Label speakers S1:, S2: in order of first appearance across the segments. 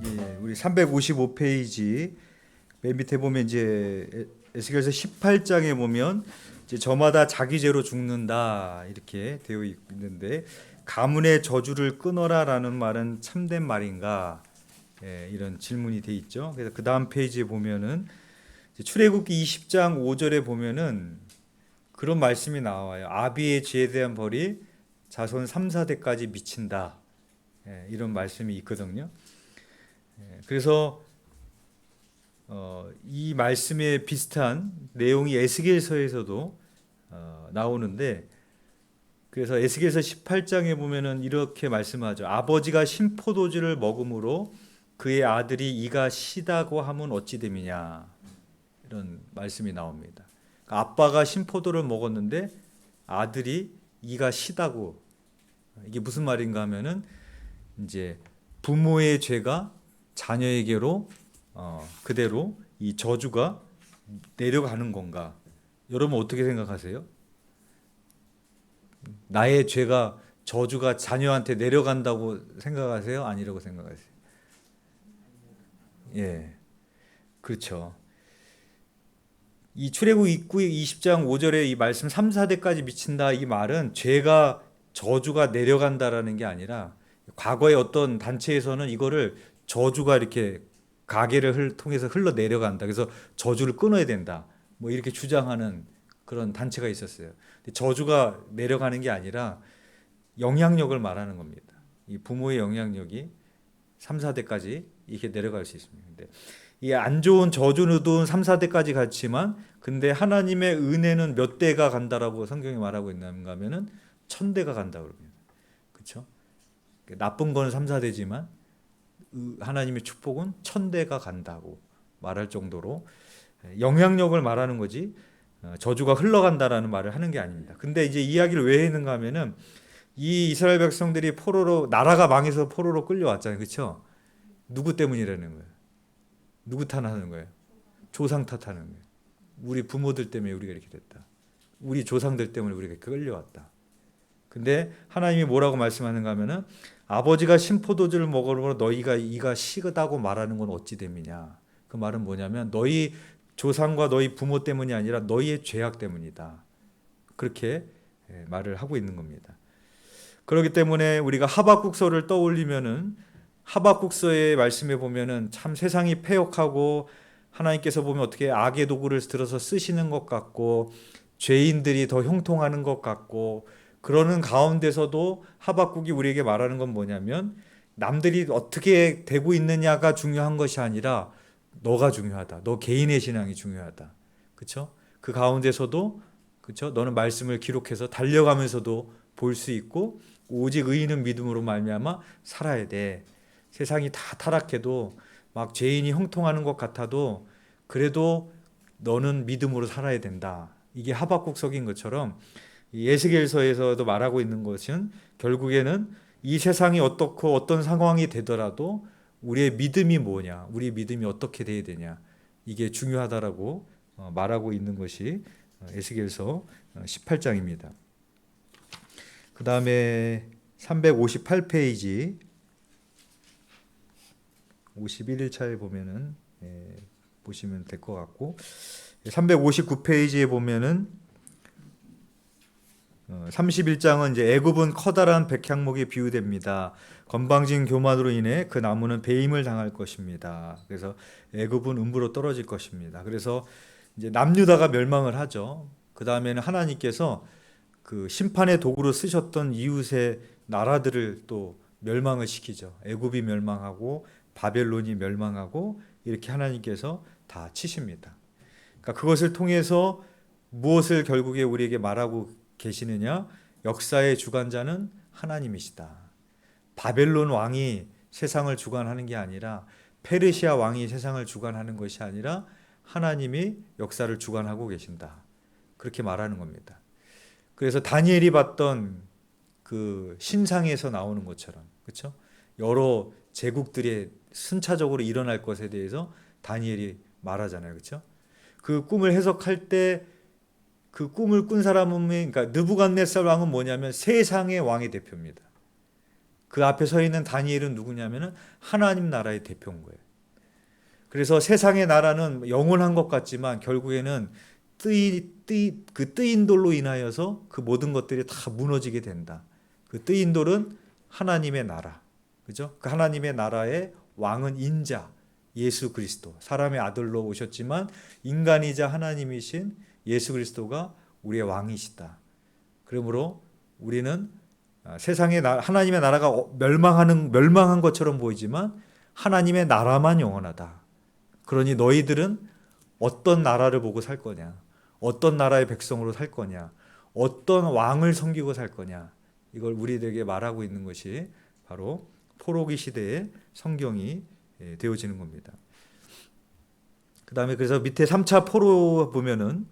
S1: 예, 우리 355페이지 맨 밑에 보면 이제 에스겔서 18장에 보면 이제 저마다 자기 죄로 죽는다 이렇게 되어 있는데, 가문의 저주를 끊어라라는 말은 참된 말인가? 예, 이런 질문이 돼 있죠. 그래서 그 다음 페이지에 보면은 이제 출애굽기 20장 5절에 보면은 그런 말씀이 나와요. 아비의 죄에 대한 벌이 자손 3, 4대까지 미친다. 예, 이런 말씀이 있거든요. 그래서 이 말씀에 비슷한 내용이 에스겔서에서도 나오는데, 그래서 에스겔서 18장에 보면은 이렇게 말씀하죠. 아버지가 신포도주를 먹음으로 그의 아들이 이가 시다고 하면 어찌 됨이냐, 이런 말씀이 나옵니다. 그러니까 아빠가 신포도를 먹었는데 아들이 이가 시다고, 이게 무슨 말인가 하면은 이제 부모의 죄가 자녀에게로 그대로 이 저주가 내려가는 건가? 여러분 어떻게 생각하세요? 나의 죄가 저주가 자녀한테 내려간다고 생각하세요? 아니라고 생각하세요? 예, 그렇죠. 이 출애굽 20장 5절에 이 말씀 3, 4대까지 미친다, 이 말은 죄가 저주가 내려간다라는 게 아니라, 과거의 어떤 단체에서는 이거를 저주가 이렇게 가계를 통해서 흘러 내려간다, 그래서 저주를 끊어야 된다, 뭐 이렇게 주장하는 그런 단체가 있었어요. 근데 저주가 내려가는 게 아니라 영향력을 말하는 겁니다. 이 부모의 영향력이 3, 4대까지 이렇게 내려갈 수 있습니다. 근데 이 안 좋은 저주는 3, 4대까지 갔지만, 근데 하나님의 은혜는 몇 대가 간다라고 성경이 말하고 있는가 하면은 1000대가 간다고 그럽니다. 그렇죠? 나쁜 건 3, 4대지만 하나님의 축복은 1000대가 간다고 말할 정도로 영향력을 말하는 거지, 저주가 흘러간다라는 말을 하는 게 아닙니다. 근데 이제 이야기를 왜 했는가 하면은 이 이스라엘 백성들이 포로로, 나라가 망해서 포로로 끌려왔잖아요. 그렇죠? 누구 때문이라는 거예요? 누구 탓하는 거예요? 조상 탓하는 거예요. 우리 부모들 때문에 우리가 이렇게 됐다. 우리 조상들 때문에 우리가 이렇게 끌려왔다. 근데 하나님이 뭐라고 말씀하는가 하면은 아버지가 신포도주를 먹으므로 너희가 이가 식었다고 말하는 건 어찌 됨이냐. 그 말은 뭐냐면 너희 조상과 너희 부모 때문이 아니라 너희의 죄악 때문이다. 그렇게 말을 하고 있는 겁니다. 그렇기 때문에 우리가 하박국서를 떠올리면은, 하박국서의 말씀에 보면은 참 세상이 패역하고 하나님께서 보면 어떻게 악의 도구를 들어서 쓰시는 것 같고 죄인들이 더 형통하는 것 같고, 그러는 가운데서도 하박국이 우리에게 말하는 건 뭐냐면, 남들이 어떻게 되고 있느냐가 중요한 것이 아니라 너가 중요하다. 너 개인의 신앙이 중요하다. 그렇죠? 그 가운데서도, 그렇죠? 너는 말씀을 기록해서 달려가면서도 볼 수 있고, 오직 의인은 믿음으로 말미암아 살아야 돼. 세상이 다 타락해도 막 죄인이 형통하는 것 같아도 그래도 너는 믿음으로 살아야 된다. 이게 하박국서인 것처럼 예스겔서에서도 말하고 있는 것은, 결국에는 이 세상이 어떻고 어떤 상황이 되더라도 우리의 믿음이 뭐냐, 우리의 믿음이 어떻게 돼야 되냐, 이게 중요하다라고 말하고 있는 것이 에스겔서 18장입니다. 그 다음에 358페이지 51일차에 보면은 보시면 될 것 같고, 359페이지에 보면은 31장은 이제 애굽은 커다란 백향목에 비유됩니다. 건방진 교만으로 인해 그 나무는 배임을 당할 것입니다. 그래서 애굽은 음부로 떨어질 것입니다. 그래서 이제 남유다가 멸망을 하죠. 그 다음에는 하나님께서 그 심판의 도구로 쓰셨던 이웃의 나라들을 또 멸망을 시키죠. 애굽이 멸망하고 바벨론이 멸망하고 이렇게 하나님께서 다 치십니다. 그러니까 그것을 통해서 무엇을 결국에 우리에게 말하고 계시느냐? 역사의 주관자는 하나님이시다. 바벨론 왕이 세상을 주관하는 게 아니라, 페르시아 왕이 세상을 주관하는 것이 아니라 하나님이 역사를 주관하고 계신다. 그렇게 말하는 겁니다. 그래서 다니엘이 봤던 그 신상에서 나오는 것처럼, 그렇죠? 여러 제국들이 순차적으로 일어날 것에 대해서 다니엘이 말하잖아요, 그렇죠? 그 꿈을 해석할 때 그 꿈을 꾼 사람은, 그러니까 느부갓네살 왕은 뭐냐면 세상의 왕의 대표입니다. 그 앞에 서 있는 다니엘은 누구냐면은 하나님 나라의 대표인 거예요. 그래서 세상의 나라는 영원한 것 같지만 결국에는 그 뜨인 돌로 인하여서 그 모든 것들이 다 무너지게 된다. 그 뜨인 돌은 하나님의 나라. 그죠? 그 하나님의 나라의 왕은 인자, 예수 그리스도. 사람의 아들로 오셨지만 인간이자 하나님이신 예수 그리스도가 우리의 왕이시다. 그러므로 우리는 하나님의 나라가 멸망한 것처럼 보이지만 하나님의 나라만 영원하다. 그러니 너희들은 어떤 나라를 보고 살 거냐? 어떤 나라의 백성으로 살 거냐? 어떤 왕을 섬기고 살 거냐? 이걸 우리들에게 말하고 있는 것이 바로 포로기 시대의 성경이 되어지는 겁니다. 그다음에 그래서 밑에 3차 포로 보면은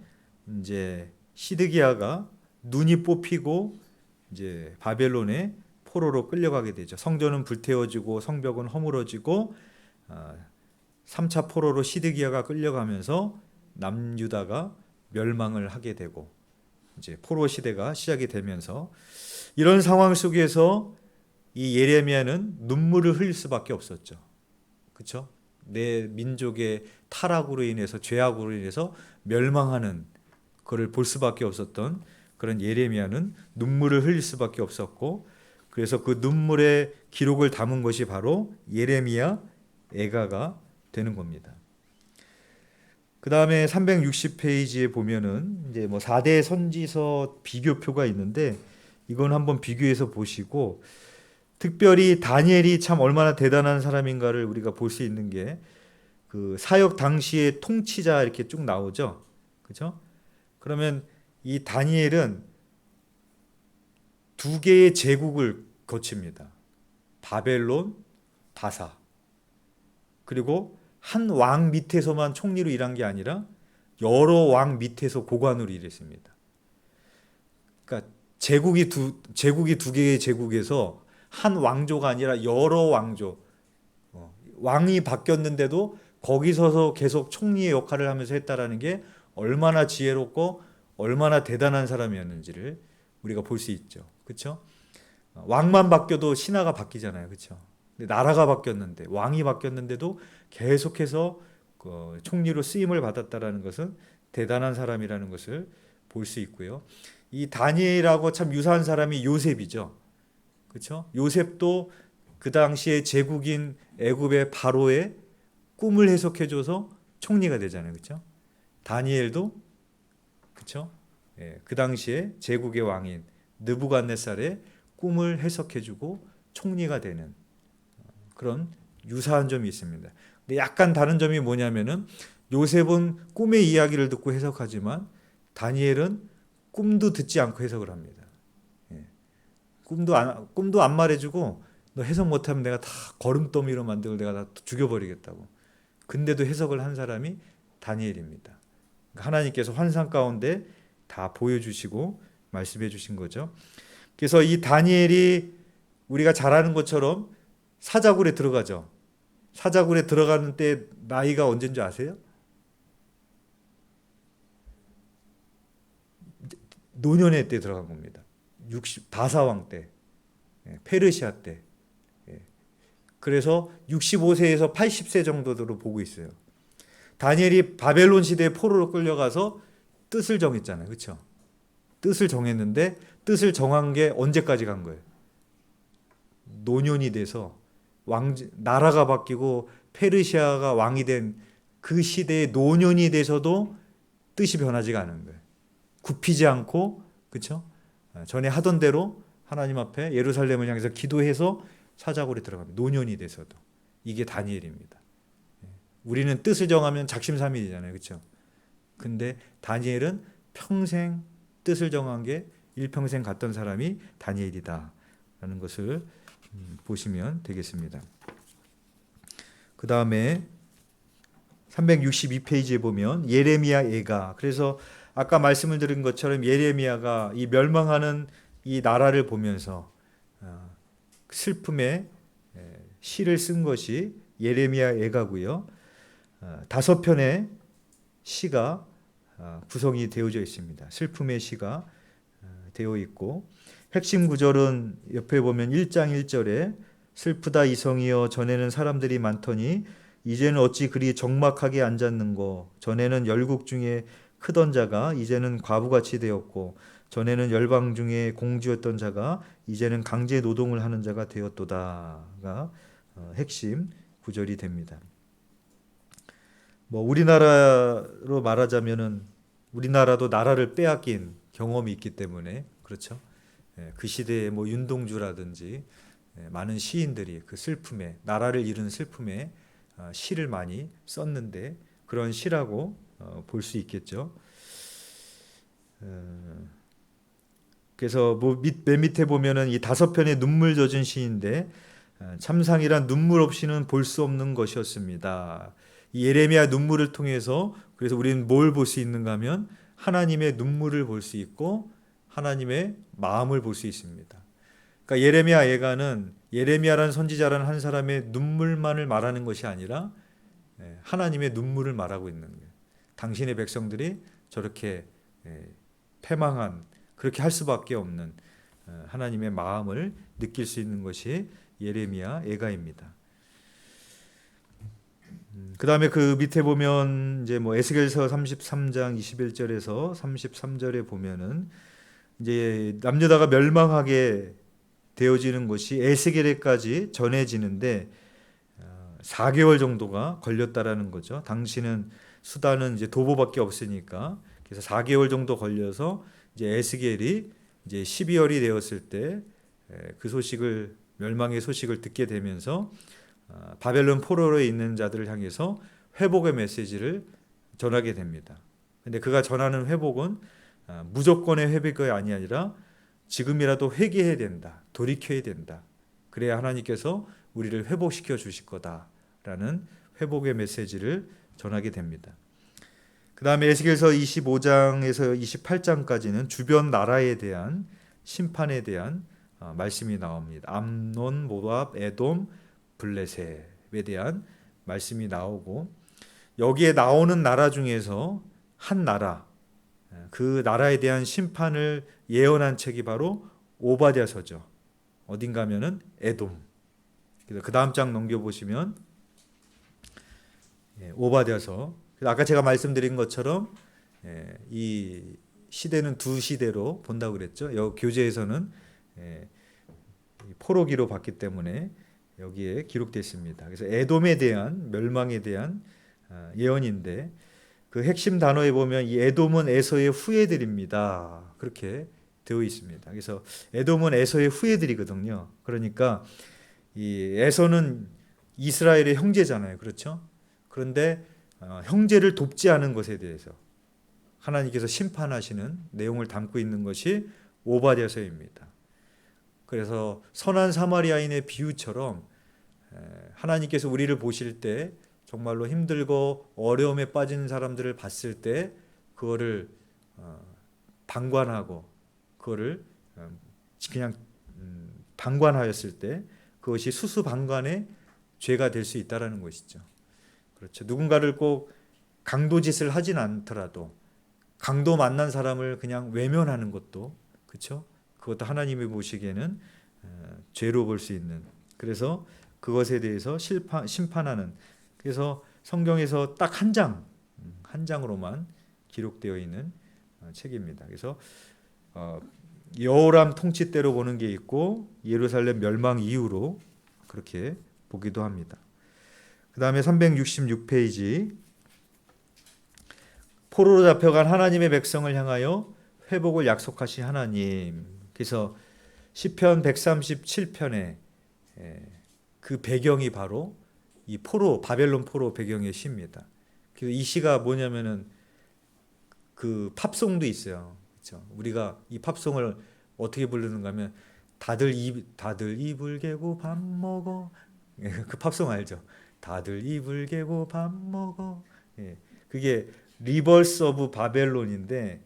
S1: 이제 시드기야가 눈이 뽑히고 이제 바벨론의 포로로 끌려가게 되죠. 성전은 불태워지고 성벽은 허물어지고 3차 포로로 시드기야가 끌려가면서 남유다가 멸망을 하게 되고 이제 포로 시대가 시작이 되면서 이런 상황 속에서 이 예레미야는 눈물을 흘릴 수밖에 없었죠. 그렇죠? 내 민족의 타락으로 인해서 죄악으로 인해서 멸망하는 그를 볼 수밖에 없었던 그런 예레미야는 눈물을 흘릴 수밖에 없었고 그래서 그 눈물의 기록을 담은 것이 바로 예레미야 애가가 되는 겁니다. 그 다음에 360페이지에 보면은 이제 뭐 4대 선지서 비교표가 있는데 이건 한번 비교해서 보시고 특별히 다니엘이 참 얼마나 대단한 사람인가를 우리가 볼 수 있는 게 그 사역 당시의 통치자 이렇게 쭉 나오죠. 그죠? 그러면 이 다니엘은 두 개의 제국을 거칩니다. 바벨론, 바사. 그리고 한 왕 밑에서만 총리로 일한 게 아니라 여러 왕 밑에서 고관으로 일했습니다. 그러니까 제국이 두 개의 제국에서 한 왕조가 아니라 여러 왕조. 왕이 바뀌었는데도 거기 서서 계속 총리의 역할을 하면서 했다라는 게 얼마나 지혜롭고 얼마나 대단한 사람이었는지를 우리가 볼 수 있죠. 그렇죠? 왕만 바뀌어도 신하가 바뀌잖아요. 그렇죠? 근데 나라가 바뀌었는데 왕이 바뀌었는데도 계속해서 총리로 쓰임을 받았다라는 것은 대단한 사람이라는 것을 볼 수 있고요. 이 다니엘하고 참 유사한 사람이 요셉이죠. 그렇죠? 요셉도 그 당시에 제국인 애굽의 바로의 꿈을 해석해줘서 총리가 되잖아요. 그렇죠? 다니엘도 그렇죠? 그 당시에 제국의 왕인 느부갓네살의 꿈을 해석해주고 총리가 되는 그런 유사한 점이 있습니다. 근데 약간 다른 점이 뭐냐면은 요셉은 꿈의 이야기를 듣고 해석하지만 다니엘은 꿈도 듣지 않고 해석을 합니다. 꿈도 안 말해주고 너 해석 못하면 내가 다 거름더미로 만들고 내가 다 죽여버리겠다고. 근데도 해석을 한 사람이 다니엘입니다. 하나님께서 환상 가운데 다 보여주시고 말씀해 주신 거죠. 그래서 이 다니엘이 우리가 잘 아는 것처럼 사자굴에 들어가죠. 사자굴에 들어가는 때 나이가 언제인 줄 아세요? 노년의 때 들어간 겁니다. 다사왕 때, 페르시아 때. 그래서 65세에서 80세 정도로 보고 있어요. 다니엘이 바벨론 시대에 포로로 끌려가서 뜻을 정했잖아요. 그렇죠? 뜻을 정했는데 뜻을 정한 게 언제까지 간 거예요? 노년이 돼서 나라가 바뀌고 페르시아가 왕이 된 그 시대에 노년이 돼서도 뜻이 변하지가 않은 거예요. 굽히지 않고 그렇죠? 전에 하던 대로 하나님 앞에 예루살렘을 향해서 기도해서 사자굴에 들어갑니다. 노년이 돼서도. 이게 다니엘입니다. 우리는 뜻을 정하면 작심삼일이잖아요. 그렇죠? 근데 다니엘은 평생 뜻을 정한 게 일평생 갔던 사람이 다니엘이다 라는 것을 보시면 되겠습니다. 그 다음에 362페이지에 보면 예레미야 애가, 그래서 아까 말씀을 드린 것처럼 예레미야가 이 멸망하는 이 나라를 보면서 슬픔의 시를 쓴 것이 예레미야 애가고요. 5편의 시가 구성이 되어져 있습니다. 슬픔의 시가 되어 있고 핵심 구절은 옆에 보면 1장 1절에 슬프다 이성이여 전에는 사람들이 많더니 이제는 어찌 그리 적막하게 앉았는고 전에는 열국 중에 크던 자가 이제는 과부같이 되었고 전에는 열방 중에 공주였던 자가 이제는 강제 노동을 하는 자가 되었도다가 핵심 구절이 됩니다. 뭐 우리나라로 말하자면은 우리나라도 나라를 빼앗긴 경험이 있기 때문에 그렇죠. 그 시대에 뭐 윤동주라든지 많은 시인들이 그 슬픔에 나라를 잃은 슬픔에 시를 많이 썼는데 그런 시라고 볼 수 있겠죠. 그래서 뭐 맨 밑에 보면은 이 5편의 눈물 젖은 시인데 참상이란 눈물 없이는 볼 수 없는 것이었습니다. 이 예레미야 눈물을 통해서 그래서 우리는 뭘 볼 수 있는가 하면 하나님의 눈물을 볼 수 있고 하나님의 마음을 볼 수 있습니다. 그러니까 예레미야 예가는 예레미야라는 선지자라는 한 사람의 눈물만을 말하는 것이 아니라 하나님의 눈물을 말하고 있는 거예요. 당신의 백성들이 저렇게 패망한 그렇게 할 수밖에 없는 하나님의 마음을 느낄 수 있는 것이 예레미야 예가입니다. 그 다음에 그 밑에 보면 이제 뭐 에스겔서 33장 21절에서 33절에 보면은 이제 남유다가 멸망하게 되어지는 것이 에스겔에까지 전해지는데 4개월 정도가 걸렸다라는 거죠. 당시는 수단은 이제 도보밖에 없으니까 그래서 4개월 정도 걸려서 이제 에스겔이 이제 12월이 되었을 때 그 소식을 멸망의 소식을 듣게 되면서 바벨론 포로로에 있는 자들을 향해서 회복의 메시지를 전하게 됩니다. 근데 그가 전하는 회복은 무조건의 회복이 아니라 지금이라도 회개해야 된다. 돌이켜야 된다. 그래야 하나님께서 우리를 회복시켜 주실 거다라는 회복의 메시지를 전하게 됩니다. 그 다음에 에스겔서 25장에서 28장까지는 주변 나라에 대한 심판에 대한 말씀이 나옵니다. 암논, 모압, 에돔, 블레셋에 대한 말씀이 나오고 여기에 나오는 나라 중에서 한 나라 그 나라에 대한 심판을 예언한 책이 바로 오바댜서죠. 어딘가 하면은 에돔. 그래서 그 다음 장 넘겨보시면 오바댜서. 아까 제가 말씀드린 것처럼 이 시대는 두 시대로 본다고 그랬죠. 여기 교재에서는 포로기로 봤기 때문에 여기에 기록되어 있습니다. 그래서 에돔에 대한 멸망에 대한 예언인데 그 핵심 단어에 보면 이 에돔은 에서의 후예들입니다. 그렇게 되어 있습니다. 그래서 에돔은 에서의 후예들이거든요. 그러니까 이 에서는 이스라엘의 형제잖아요. 그렇죠? 그런데 형제를 돕지 않은 것에 대해서 하나님께서 심판하시는 내용을 담고 있는 것이 오바댜서입니다. 그래서 선한 사마리아인의 비유처럼 하나님께서 우리를 보실 때 정말로 힘들고 어려움에 빠진 사람들을 봤을 때 그거를 방관하고 그거를 그냥 방관하였을 때 그것이 수수방관의 죄가 될 수 있다라는 것이죠. 그렇죠. 누군가를 꼭 강도짓을 하진 않더라도 강도 만난 사람을 그냥 외면하는 것도 그렇죠. 그것도 하나님이 보시기에는 죄로 볼 수 있는. 그래서 그것에 대해서 심판하는. 그래서 성경에서 딱 한 장으로만 기록되어 있는 책입니다. 그래서 여호람 통치 때로 보는 게 있고 예루살렘 멸망 이후로 그렇게 보기도 합니다. 그 다음에 366페이지 포로로 잡혀간 하나님의 백성을 향하여 회복을 약속하신 하나님. 그래서 시편 137편에 그 배경이 바로 이 포로 바벨론 포로 배경의 시입니다. 그래서 이 시가 뭐냐면은 그 팝송도 있어요. 그렇죠? 우리가 이 팝송을 어떻게 부르는가 하면 다들 이불 개고 밥 먹어. 그 팝송 알죠? 다들 이불 개고 밥 먹어. 그게 리버스 오브 바벨론인데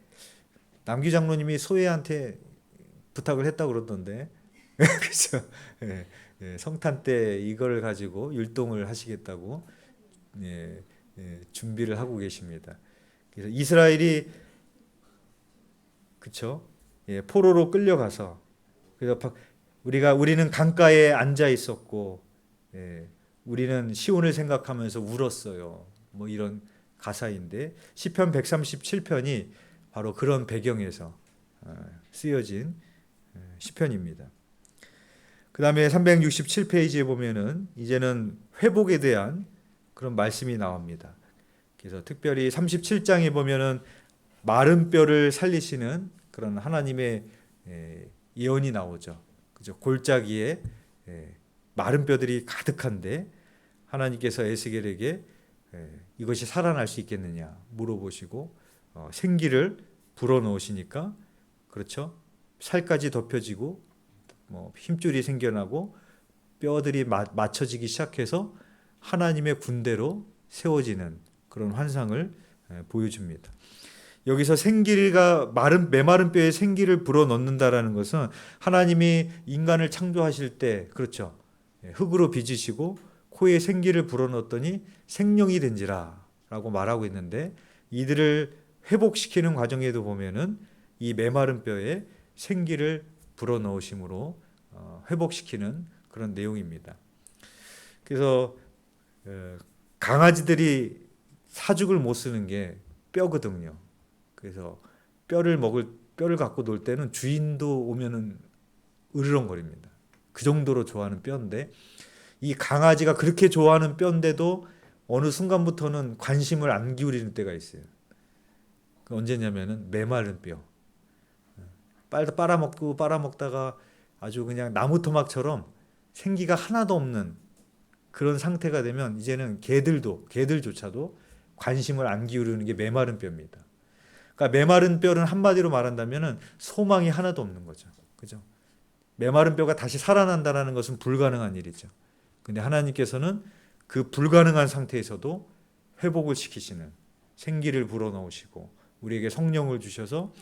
S1: 남기 장로님이 소혜한테 부탁을 했다고 그러던데 그렇죠? 성탄 때 이걸 가지고 율동을 하시겠다고 준비를 하고 계십니다. 그래서 이스라엘이 그렇죠? 포로로 끌려가서 그래서 우리는 강가에 앉아 있었고, 예, 우리는 시온을 생각하면서 울었어요. 뭐 이런 가사인데 시편 137편이 바로 그런 배경에서 쓰여진 시편입니다. 그 다음에 367페이지에 보면은 이제는 회복에 대한 그런 말씀이 나옵니다. 그래서 특별히 37장에 보면은 마른 뼈를 살리시는 그런 하나님의 예언이 나오죠. 그죠? 골짜기에 마른 뼈들이 가득한데 하나님께서 에스겔에게 이것이 살아날 수 있겠느냐 물어보시고 생기를 불어넣으시니까 그렇죠. 살까지 덮여지고 뭐 힘줄이 생겨나고 뼈들이 맞춰지기 시작해서 하나님의 군대로 세워지는 그런 환상을 보여줍니다. 여기서 생기가 메마른 뼈에 생기를 불어넣는다라는 것은 하나님이 인간을 창조하실 때 그렇죠. 흙으로 빚으시고 코에 생기를 불어넣었더니 생명이 된지라 라고 말하고 있는데 이들을 회복시키는 과정에도 보면은 이 메마른 뼈에 생기를 불어넣으심으로 회복시키는 그런 내용입니다. 그래서 강아지들이 사죽을 못 쓰는 게 뼈거든요. 그래서 뼈를 갖고 놀 때는 주인도 오면은 으르렁거립니다. 그 정도로 좋아하는 뼈인데 이 강아지가 그렇게 좋아하는 뼈인데도 어느 순간부터는 관심을 안 기울이는 때가 있어요. 언제냐면은 메마른 뼈. 빨아먹다가 아주 그냥 나무 토막처럼 생기가 하나도 없는 그런 상태가 되면 이제는 개들조차도 관심을 안 기울이는 게 메마른 뼈입니다. 그러니까 메마른 뼈는 한마디로 말한다면은 소망이 하나도 없는 거죠. 그죠? 메마른 뼈가 다시 살아난다는 것은 불가능한 일이죠. 근데 하나님께서는 그 불가능한 상태에서도 회복을 시키시는 생기를 불어넣으시고 우리에게 성령을 주셔서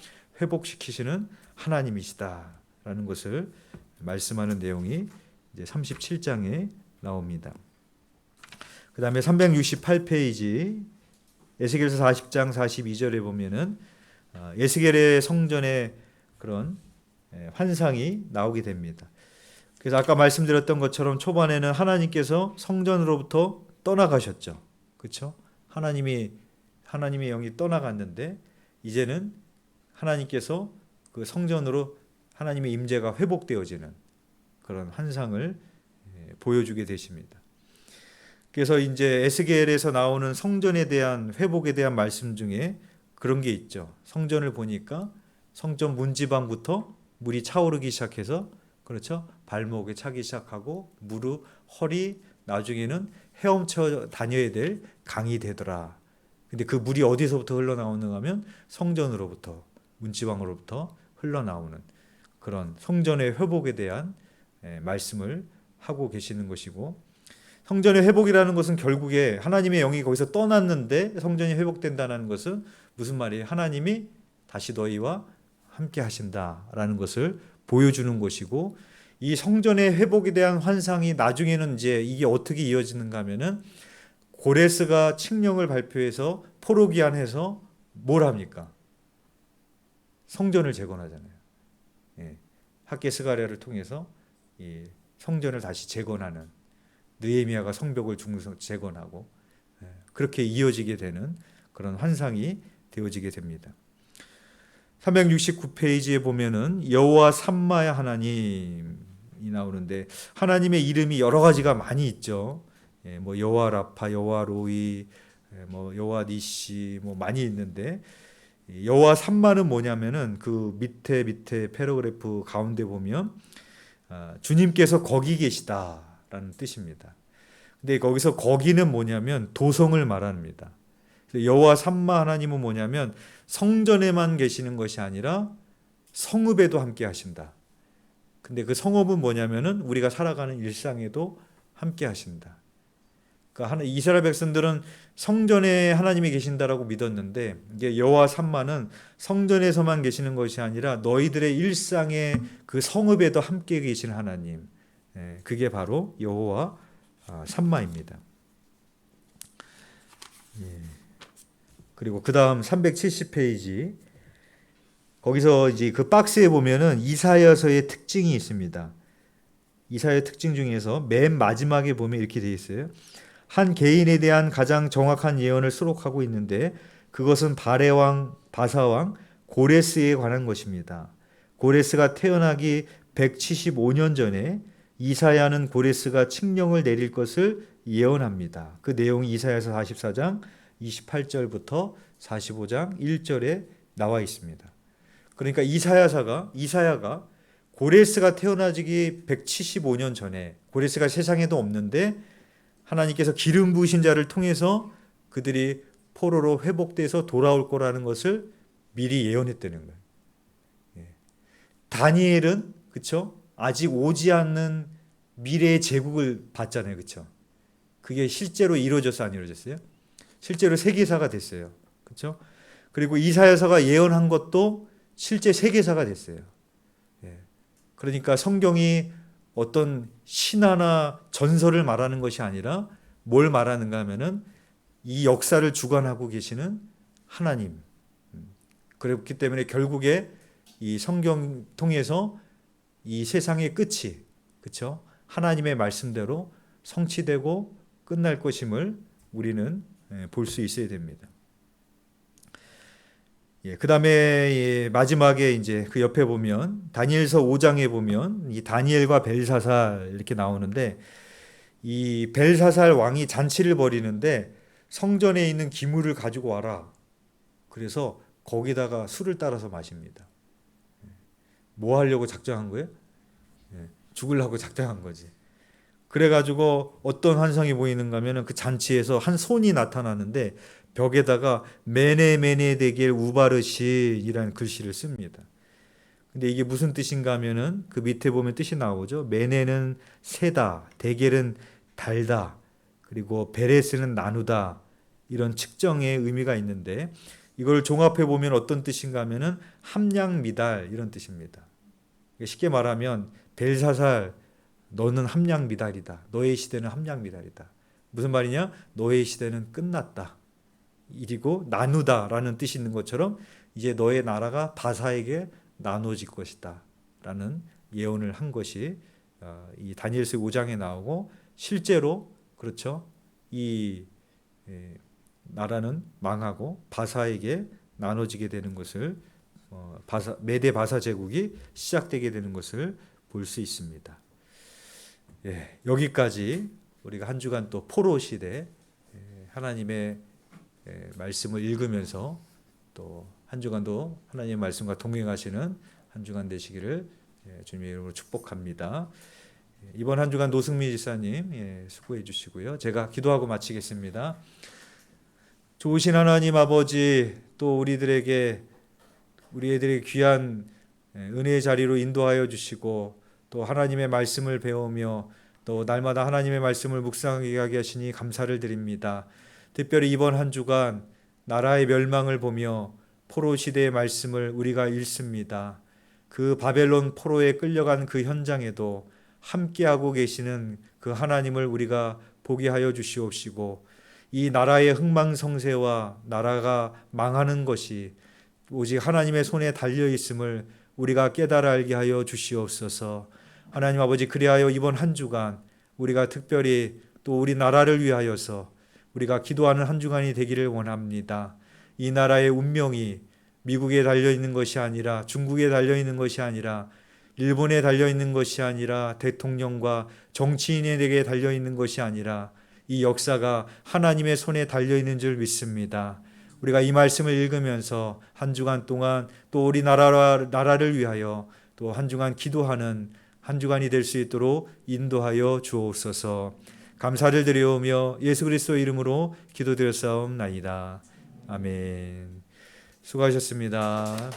S1: 회복시키시는 하나님이시다라는 것을 말씀하는 내용이 이제 37장에 나옵니다. 그 다음에 368페이지 에스겔서 40장 42절에 보면은 에스겔의 성전의 그런 환상이 나오게 됩니다. 그래서 아까 말씀드렸던 것처럼 초반에는 하나님께서 성전으로부터 떠나가셨죠. 그렇죠? 하나님의 영이 떠나갔는데 이제는 하나님께서 그 성전으로 하나님의 임재가 회복되어지는 그런 환상을 보여주게 되십니다. 그래서 이제 에스겔에서 나오는 성전에 대한 회복에 대한 말씀 중에 그런 게 있죠. 성전을 보니까 성전 문지방부터 물이 차오르기 시작해서 그렇죠? 발목에 차기 시작하고 무릎, 허리, 나중에는 헤엄쳐 다녀야 될 강이 되더라. 근데 그 물이 어디서부터 흘러나오는가 하면 성전으로부터 문지방으로부터 흘러나오는 그런 성전의 회복에 대한 말씀을 하고 계시는 것이고 성전의 회복이라는 것은 결국에 하나님의 영이 거기서 떠났는데 성전이 회복된다는 것은 무슨 말이에요? 하나님이 다시 너희와 함께 하신다라는 것을 보여주는 것이고 이 성전의 회복에 대한 환상이 나중에는 이제 이게 어떻게 이어지는가 하면은 고레스가 칙령을 발표해서 포로기한해서 뭘 합니까? 성전을 재건하잖아요. 예. 학개스가랴를 통해서 이 성전을 다시 재건하는 느헤미야가 성벽을 재건하고 그렇게 이어지게 되는 그런 환상이 되어지게 됩니다. 369페이지에 보면은 여호와 삼마의 하나님이 나오는데 하나님의 이름이 여러 가지가 많이 있죠. 뭐 여호와 라파, 여호와 로이, 뭐 여호와 니시 뭐 많이 있는데 여호와 삼마는 뭐냐면은 그 밑에 패러그래프 가운데 보면 주님께서 거기 계시다라는 뜻입니다. 근데 거기서 거기는 뭐냐면 도성을 말합니다. 여호와 삼마 하나님은 뭐냐면 성전에만 계시는 것이 아니라 성읍에도 함께 하신다. 근데 그 성읍은 뭐냐면은 우리가 살아가는 일상에도 함께 하신다. 그러니까 이스라엘 백성들은 성전에 하나님이 계신다라고 믿었는데 이게 여호와 삼마는 성전에서만 계시는 것이 아니라 너희들의 일상의 그 성읍에도 함께 계시는 하나님. 그게 바로 여호와 삼마입니다. 그리고 그 다음 370페이지 거기서 이제 그 박스에 보면은 이사야서의 특징이 있습니다. 이사야 특징 중에서 맨 마지막에 보면 이렇게 되어 있어요. 한 개인에 대한 가장 정확한 예언을 수록하고 있는데 그것은 바레왕, 바사왕, 고레스에 관한 것입니다. 고레스가 태어나기 175년 전에 이사야는 고레스가 칙령을 내릴 것을 예언합니다. 그 내용이 이사야서 44장 28절부터 45장 1절에 나와 있습니다. 그러니까 이사야가 고레스가 태어나기 175년 전에, 고레스가 세상에도 없는데 하나님께서 기름 부으신 자를 통해서 그들이 포로로 회복돼서 돌아올 거라는 것을 미리 예언했다는 거예요. 다니엘은 그렇죠? 아직 오지 않는 미래의 제국을 봤잖아요. 그렇죠? 그게 실제로 이루어졌어, 안 이루어졌어요? 실제로 세계사가 됐어요. 그렇죠? 그리고 이사야서가 예언한 것도 실제 세계사가 됐어요. 그러니까 성경이 어떤 신화나 전설을 말하는 것이 아니라 뭘 말하는가 하면은 이 역사를 주관하고 계시는 하나님. 그렇기 때문에 결국에 이 성경 통해서 이 세상의 끝이, 그렇죠? 하나님의 말씀대로 성취되고 끝날 것임을 우리는 볼 수 있어야 됩니다. 그 다음에 마지막에 이제 그 옆에 보면 다니엘서 5장에 보면 이 다니엘과 벨사살 이렇게 나오는데, 이 벨사살 왕이 잔치를 벌이는데 성전에 있는 기물을 가지고 와라. 그래서 거기다가 술을 따라서 마십니다. 뭐 하려고 작정한 거예요? 죽으려고 작정한 거지. 그래가지고 어떤 환상이 보이는가 하면은 그 잔치에서 한 손이 나타나는데 벽에다가 메네 메네 데겔 우바르시이라는 글씨를 씁니다. 근데 이게 무슨 뜻인가 하면은 그 밑에 보면 뜻이 나오죠. 메네는 세다, 데겔은 달다, 그리고 베레스는 나누다, 이런 측정의 의미가 있는데 이걸 종합해 보면 어떤 뜻인가 하면은 함량미달 이런 뜻입니다. 쉽게 말하면 벨사살, 너는 함량미달이다. 너의 시대는 함량미달이다. 무슨 말이냐? 너의 시대는 끝났다. 이리고 나누다라는 뜻이 있는 것처럼 이제 너의 나라가 바사에게 나눠질 것이다 라는 예언을 한 것이 이 다니엘서 5장에 나오고, 실제로 그렇죠, 이 나라는 망하고 바사에게 나눠지게 되는 것을, 메대 바사 제국이 시작되게 되는 것을 볼 수 있습니다. 여기까지 우리가 한 주간 또 포로 시대 하나님의 말씀을 읽으면서 또 한 주간도 하나님의 말씀과 동행하시는 한 주간 되시기를 주님의 이름으로 축복합니다. 이번 한 주간 노승미 지사님 수고해 주시고요. 제가 기도하고 마치겠습니다. 좋으신 하나님 아버지, 또 우리들에게 귀한 은혜의 자리로 인도하여 주시고 또 하나님의 말씀을 배우며 또 날마다 하나님의 말씀을 묵상하게 하시니 감사를 드립니다. 특별히 이번 한 주간 나라의 멸망을 보며 포로 시대의 말씀을 우리가 읽습니다. 그 바벨론 포로에 끌려간 그 현장에도 함께하고 계시는 그 하나님을 우리가 보게 하여 주시옵시고, 이 나라의 흥망성쇠와 나라가 망하는 것이 오직 하나님의 손에 달려 있음을 우리가 깨달아 알게 하여 주시옵소서. 하나님 아버지, 그리하여 이번 한 주간 우리가 특별히 또 우리 나라를 위하여서 우리가 기도하는 한 주간이 되기를 원합니다. 이 나라의 운명이 미국에 달려있는 것이 아니라, 중국에 달려있는 것이 아니라, 일본에 달려있는 것이 아니라, 대통령과 정치인에게 달려있는 것이 아니라 이 역사가 하나님의 손에 달려있는 줄 믿습니다. 우리가 이 말씀을 읽으면서 한 주간 동안 또 우리 나라를 위하여 또 한 주간 기도하는 한 주간이 될 수 있도록 인도하여 주옵소서. 감사를 드리오며 예수 그리스도 이름으로 기도드렸사옵나이다. 아멘. 수고하셨습니다.